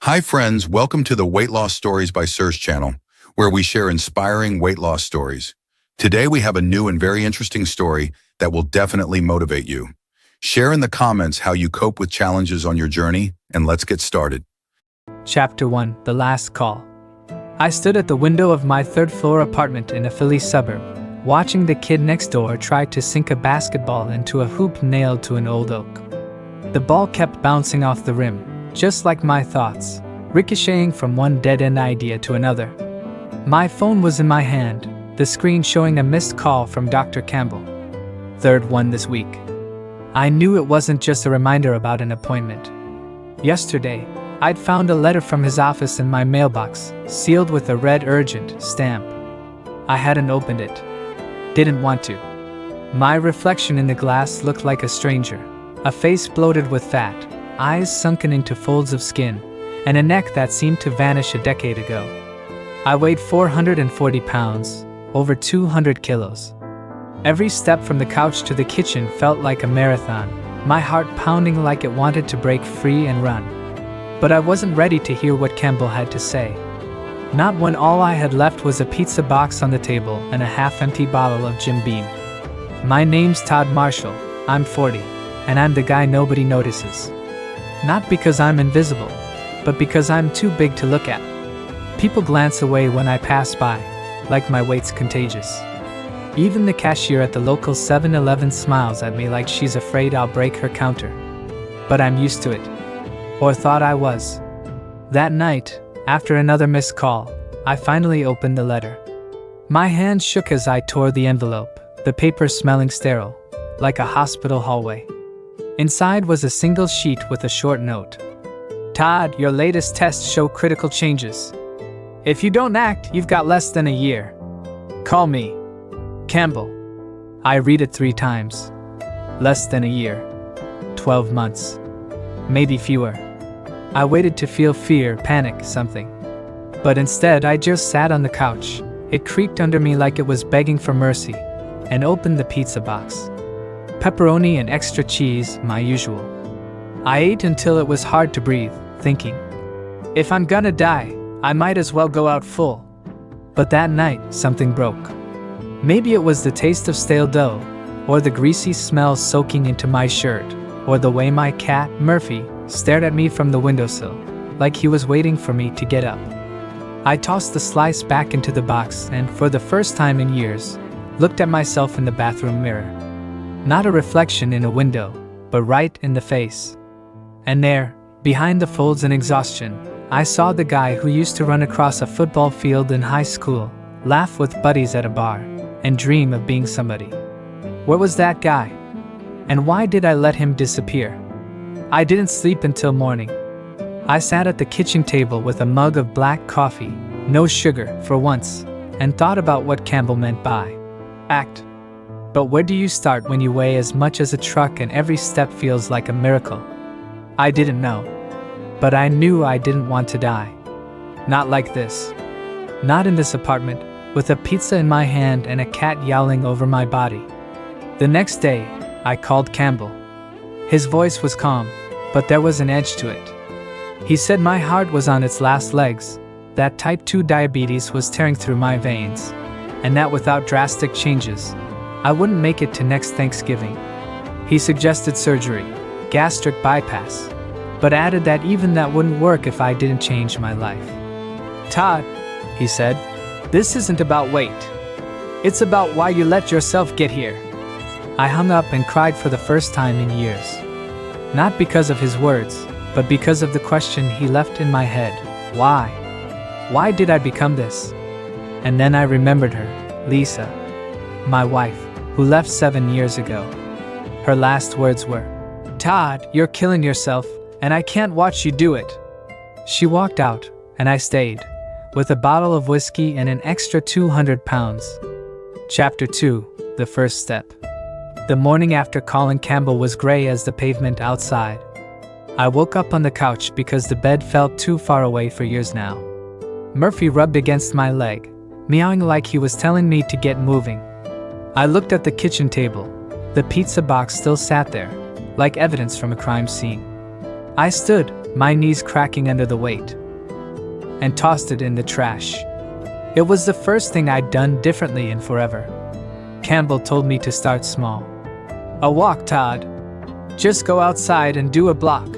Hi friends, welcome to the Weight Loss Stories by Serge channel, where we share inspiring weight loss stories. Today we have a new and very interesting story that will definitely motivate you. Share in the comments how you cope with challenges on your journey, and let's get started. Chapter 1: The Last Call. I stood at the window of my third-floor apartment in a Philly suburb, watching the kid next door try to sink a basketball into a hoop nailed to an old oak. The ball kept bouncing off the rim, just like my thoughts, ricocheting from one dead-end idea to another. My phone was in my hand, the screen showing a missed call from Dr. Campbell. Third one this week. I knew it wasn't just a reminder about an appointment. Yesterday, I'd found a letter from his office in my mailbox, sealed with a red urgent stamp. I hadn't opened it. Didn't want to. My reflection in the glass looked like a stranger, a face bloated with fat, eyes sunken into folds of skin, and a neck that seemed to vanish a decade ago. I weighed 440 pounds, over 200 kilos. Every step from the couch to the kitchen felt like a marathon, my heart pounding like it wanted to break free and run. But I wasn't ready to hear what Campbell had to say. Not when all I had left was a pizza box on the table and a half-empty bottle of Jim Beam. My name's Todd Marshall, I'm 40, and I'm the guy nobody notices. Not because I'm invisible, but because I'm too big to look at. People glance away when I pass by, like my weight's contagious. Even the cashier at the local 7-Eleven smiles at me like she's afraid I'll break her counter. But I'm used to it. Or thought I was. That night, after another missed call, I finally opened the letter. My hand shook as I tore the envelope, the paper smelling sterile, like a hospital hallway. Inside was a single sheet with a short note. Todd, your latest tests show critical changes. If you don't act, you've got less than a year. Call me. Campbell. I read it 3 times. Less than a year. 12 months. Maybe fewer. I waited to feel fear, panic, something. But instead, I just sat on the couch. It creaked under me like it was begging for mercy, and opened the pizza box. Pepperoni and extra cheese, my usual. I ate until it was hard to breathe, thinking, if I'm gonna die, I might as well go out full. But that night, something broke. Maybe it was the taste of stale dough, or the greasy smell soaking into my shirt, or the way my cat, Murphy, stared at me from the windowsill, like he was waiting for me to get up. I tossed the slice back into the box and, for the first time in years, looked at myself in the bathroom mirror. Not a reflection in a window, but right in the face. And there, behind the folds and exhaustion, I saw the guy who used to run across a football field in high school, laugh with buddies at a bar, and dream of being somebody. Where was that guy? And why did I let him disappear? I didn't sleep until morning. I sat at the kitchen table with a mug of black coffee, no sugar for once, and thought about what Campbell meant by act. But where do you start when you weigh as much as a truck and every step feels like a miracle? I didn't know. But I knew I didn't want to die. Not like this. Not in this apartment, with a pizza in my hand and a cat yowling over my body. The next day, I called Campbell. His voice was calm, but there was an edge to it. He said my heart was on its last legs, that type 2 diabetes was tearing through my veins, and that without drastic changes, I wouldn't make it to next Thanksgiving. He suggested surgery, gastric bypass, but added that even that wouldn't work if I didn't change my life. Todd, he said, this isn't about weight. It's about why you let yourself get here. I hung up and cried for the first time in years. Not because of his words, but because of the question he left in my head. Why? Why did I become this? And then I remembered her, Lisa, my wife, who left 7 years ago. Her last words were, Todd, you're killing yourself, and I can't watch you do it. She walked out, and I stayed, with a bottle of whiskey and an extra 200 pounds. Chapter 2: The First Step. The morning after calling Campbell was gray as the pavement outside. I woke up on the couch because the bed felt too far away for years now. Murphy rubbed against my leg, meowing like he was telling me to get moving. I looked at the kitchen table. The pizza box still sat there, like evidence from a crime scene. I stood, my knees cracking under the weight, and tossed it in the trash. It was the first thing I'd done differently in forever. Campbell told me to start small. A walk, Todd. Just go outside and do a block.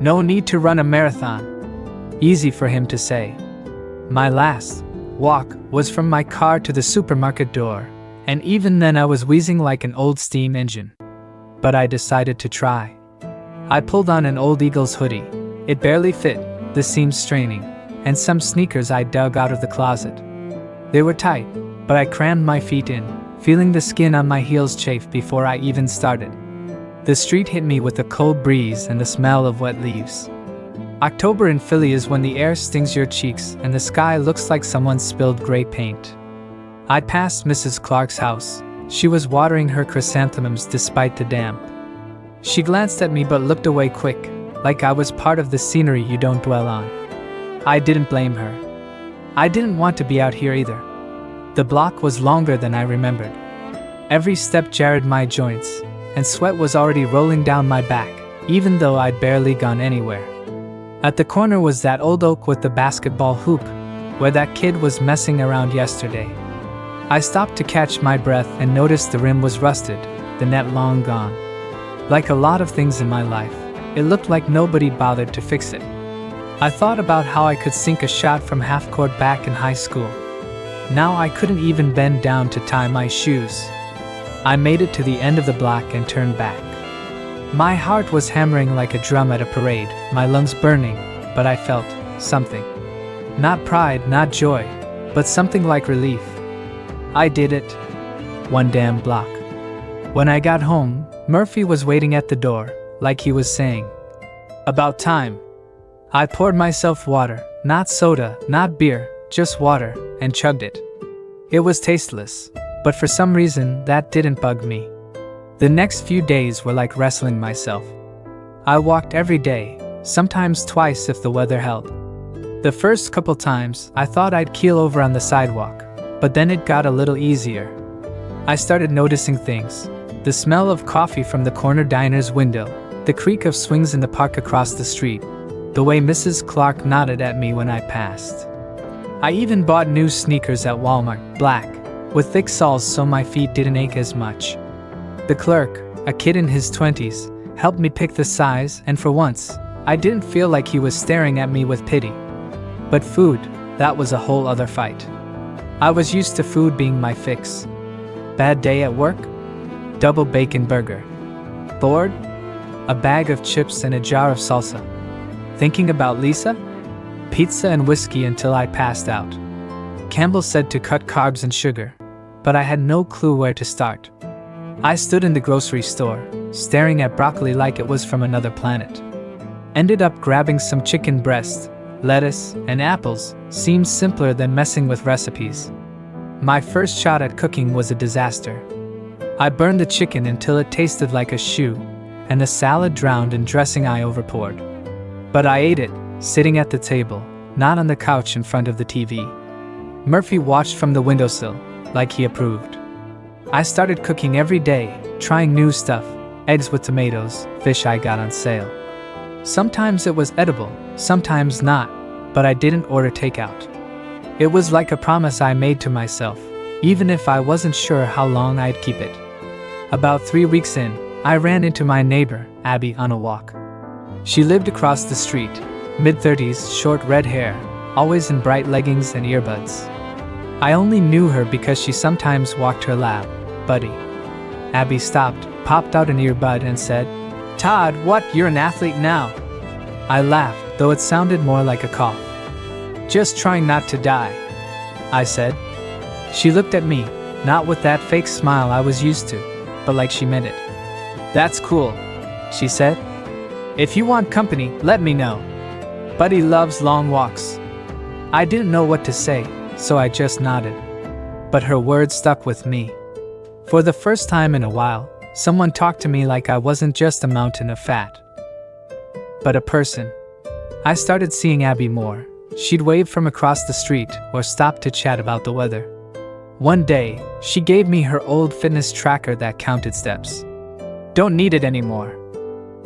No need to run a marathon. Easy for him to say. My last walk was from my car to the supermarket door, and even then I was wheezing like an old steam engine. But I decided to try. I pulled on an old Eagles hoodie. It barely fit, the seams straining, and some sneakers I dug out of the closet. They were tight, but I crammed my feet in, feeling the skin on my heels chafe before I even started. The street hit me with a cold breeze and the smell of wet leaves. October in Philly is when the air stings your cheeks and the sky looks like someone spilled gray paint. I passed Mrs. Clark's house. She was watering her chrysanthemums despite the damp. She glanced at me but looked away quick, like I was part of the scenery you don't dwell on. I didn't blame her. I didn't want to be out here either. The block was longer than I remembered. Every step jarred my joints, and sweat was already rolling down my back, even though I'd barely gone anywhere. At the corner was that old oak with the basketball hoop, where that kid was messing around yesterday. I stopped to catch my breath and noticed the rim was rusted, the net long gone. Like a lot of things in my life, it looked like nobody bothered to fix it. I thought about how I could sink a shot from half court back in high school. Now I couldn't even bend down to tie my shoes. I made it to the end of the block and turned back. My heart was hammering like a drum at a parade, my lungs burning, but I felt something. Not pride, not joy, but something like relief. I did it. One damn block. When I got home, Murphy was waiting at the door, like he was saying, "About time." I poured myself water, not soda, not beer, just water, and chugged it. It was tasteless, but for some reason that didn't bug me. The next few days were like wrestling myself. I walked every day, sometimes twice if the weather held. The first couple times, I thought I'd keel over on the sidewalk, but then it got a little easier. I started noticing things. The smell of coffee from the corner diner's window, the creak of swings in the park across the street, the way Mrs. Clark nodded at me when I passed. I even bought new sneakers at Walmart, black, with thick soles so my feet didn't ache as much. The clerk, a kid in his 20s, helped me pick the size, and for once, I didn't feel like he was staring at me with pity. But food, that was a whole other fight. I was used to food being my fix. Bad day at work? Double bacon burger. Bored? A bag of chips and a jar of salsa. Thinking about Lisa? Pizza and whiskey until I passed out. Campbell said to cut carbs and sugar, but I had no clue where to start. I stood in the grocery store, staring at broccoli like it was from another planet. Ended up grabbing some chicken breast, lettuce, and apples. Seemed simpler than messing with recipes. My first shot at cooking was a disaster. I burned the chicken until it tasted like a shoe, and the salad drowned in dressing I overpoured. But I ate it, sitting at the table, not on the couch in front of the TV. Murphy watched from the windowsill, like he approved. I started cooking every day, trying new stuff, eggs with tomatoes, fish I got on sale. Sometimes it was edible, sometimes not, but I didn't order takeout. It was like a promise I made to myself, even if I wasn't sure how long I'd keep it. About 3 weeks in, I ran into my neighbor, Abby, on a walk. She lived across the street, mid-30s, short red hair, always in bright leggings and earbuds. I only knew her because she sometimes walked her lab, Buddy. Abby stopped, popped out an earbud and said, "Todd, what, you're an athlete now?" I laughed, though it sounded more like a cough. "Just trying not to die," I said. She looked at me, not with that fake smile I was used to, but like she meant it. "That's cool," she said. "If you want company, let me know. Buddy loves long walks." I didn't know what to say, so I just nodded. But her words stuck with me. For the first time in a while, someone talked to me like I wasn't just a mountain of fat, but a person. I started seeing Abby more. She'd wave from across the street or stop to chat about the weather. One day, she gave me her old fitness tracker that counted steps. "Don't need it anymore,"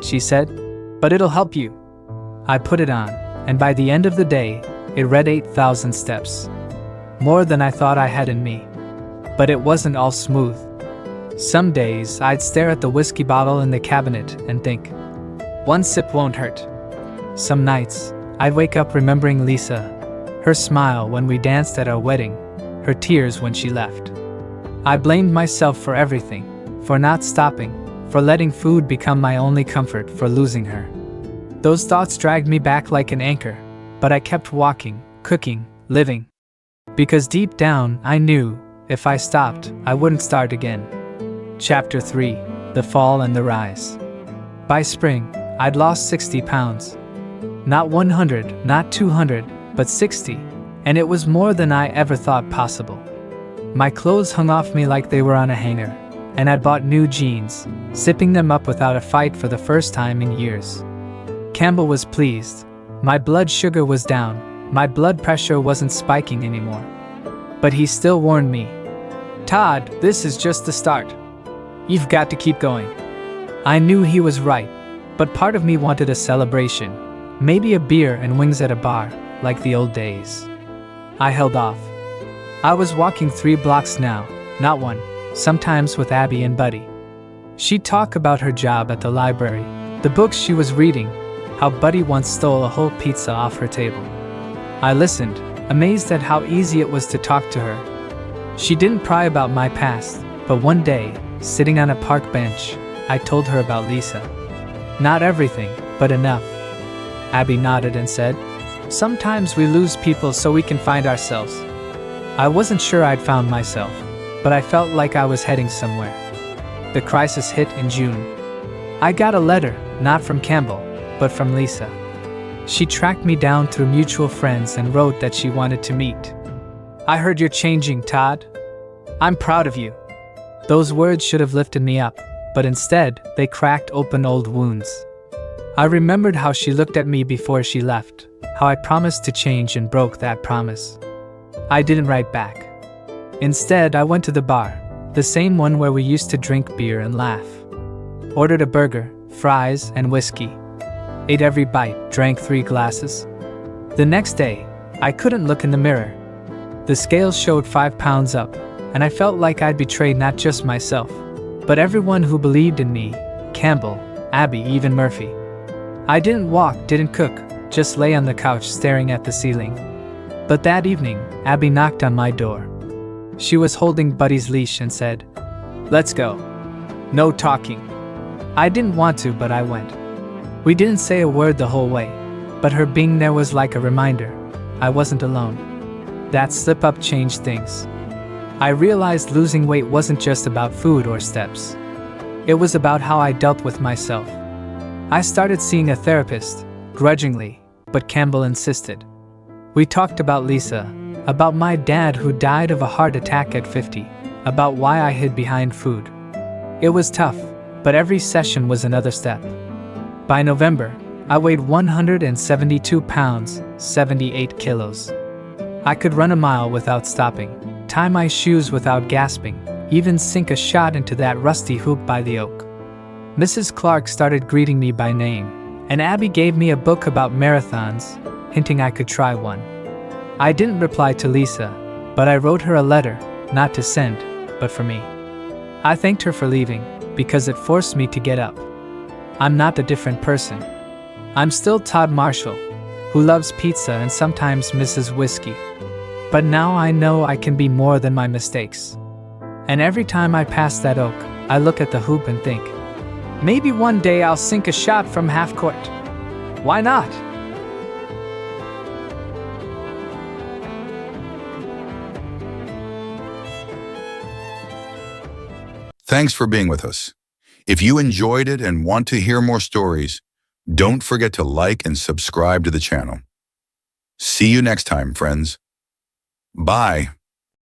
she said, "but it'll help you." I put it on, and by the end of the day, it read 8,000 steps. More than I thought I had in me. But it wasn't all smooth. Some days, I'd stare at the whiskey bottle in the cabinet and think, one sip won't hurt. Some nights, I'd wake up remembering Lisa, her smile when we danced at our wedding, her tears when she left. I blamed myself for everything, for not stopping, for letting food become my only comfort, for losing her. Those thoughts dragged me back like an anchor, but I kept walking, cooking, living. Because deep down, I knew, if I stopped, I wouldn't start again. Chapter 3: The Fall and the Rise. By spring, I'd lost 60 pounds. Not 100, not 200, but 60, and it was more than I ever thought possible. My clothes hung off me like they were on a hanger, and I'd bought new jeans, zipping them up without a fight for the first time in years. Campbell was pleased. My blood sugar was down, my blood pressure wasn't spiking anymore. But he still warned me, "Todd, this is just the start. You've got to keep going." I knew he was right, but part of me wanted a celebration, maybe a beer and wings at a bar, like the old days. I held off. I was walking 3 blocks now, not one, sometimes with Abby and Buddy. She'd talk about her job at the library, the books she was reading, how Buddy once stole a whole pizza off her table. I listened, amazed at how easy it was to talk to her. She didn't pry about my past, but one day, sitting on a park bench, I told her about Lisa. Not everything, but enough. Abby nodded and said, "Sometimes we lose people so we can find ourselves." I wasn't sure I'd found myself, but I felt like I was heading somewhere. The crisis hit in June. I got a letter, not from Campbell, but from Lisa. She tracked me down through mutual friends and wrote that she wanted to meet. "I heard you're changing, Todd. I'm proud of you." Those words should have lifted me up, but instead, they cracked open old wounds. I remembered how she looked at me before she left, how I promised to change and broke that promise. I didn't write back. Instead, I went to the bar, the same one where we used to drink beer and laugh. Ordered a burger, fries, and whiskey. Ate every bite, drank 3 glasses. The next day, I couldn't look in the mirror. The scales showed 5 pounds up, and I felt like I'd betrayed not just myself, but everyone who believed in me, Campbell, Abby, even Murphy. I didn't walk, didn't cook, just lay on the couch staring at the ceiling. But that evening, Abby knocked on my door. She was holding Buddy's leash and said, "Let's go." No talking. I didn't want to, but I went. We didn't say a word the whole way, but her being there was like a reminder. I wasn't alone. That slip-up changed things. I realized losing weight wasn't just about food or steps. It was about how I dealt with myself. I started seeing a therapist, grudgingly, but Campbell insisted. We talked about Lisa, about my dad who died of a heart attack at 50, about why I hid behind food. It was tough, but every session was another step. By November, I weighed 172 pounds, 78 kilos. I could run a mile without stopping, tie my shoes without gasping, even sink a shot into that rusty hoop by the oak. Mrs. Clark started greeting me by name, and Abby gave me a book about marathons, hinting I could try one. I didn't reply to Lisa, but I wrote her a letter, not to send, but for me. I thanked her for leaving, because it forced me to get up. I'm not a different person. I'm still Todd Marshall, who loves pizza and sometimes misses whiskey. But now I know I can be more than my mistakes. And every time I pass that oak, I look at the hoop and think, maybe one day I'll sink a shot from half court. Why not? Thanks for being with us. If you enjoyed it and want to hear more stories, don't forget to like and subscribe to the channel. See you next time, friends. Bye.